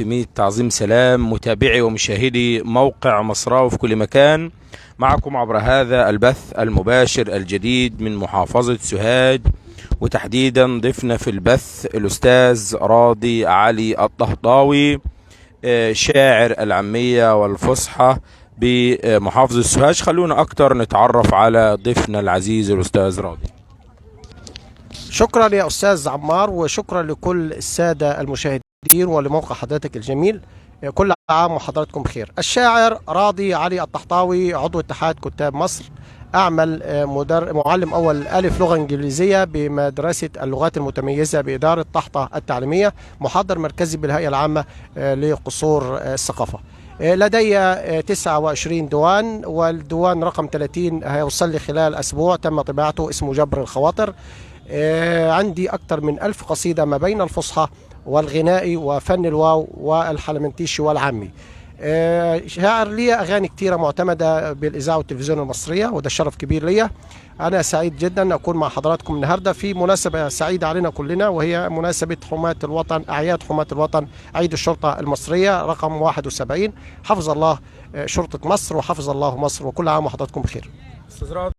في 100 تعظيم سلام متابعي ومشاهدي موقع مصراوي في كل مكان. معكم عبر هذا البث المباشر الجديد من محافظة سوهاج، وتحديدا ضيفنا في البث الأستاذ راضي علي الطهطاوي، شاعر العامية والفصحى بمحافظة سوهاج. خلونا أكتر نتعرف على ضيفنا العزيز الأستاذ راضي. شكرا يا أستاذ عمار، وشكرا لكل السادة المشاهدين ولموقع حضرتك الجميل. كل عام وحضراتكم بخير. الشاعر راضي علي الطهطاوي، عضو اتحاد كتاب مصر، أعمل معلم أول ألف لغة إنجليزية بمدرسة اللغات المتميزة بإدارة طحطة التعليمية، محاضر مركزي بالهيئة العامة لقصور الثقافة. لدي 29 ديوان، والديوان رقم 30 هيوصل لي خلال أسبوع، تم طباعته، اسمه جبر الخواطر. عندي أكثر من 1000 قصيدة ما بين الفصحى والغنائي وفن الواو والحلمنتيشي والعامي. شاعر لي أغاني كتيرة معتمدة بالإذاعة والتلفزيون المصرية، وده شرف كبير لي. أنا سعيد جدا أكون مع حضراتكم النهاردة في مناسبة سعيدة علينا كلنا، وهي مناسبة حماة الوطن، أعياد حماة الوطن، عيد الشرطة المصرية رقم 71. حفظ الله شرطة مصر وحفظ الله مصر، وكل عام وحضراتكم بخير. أستاذ راضي،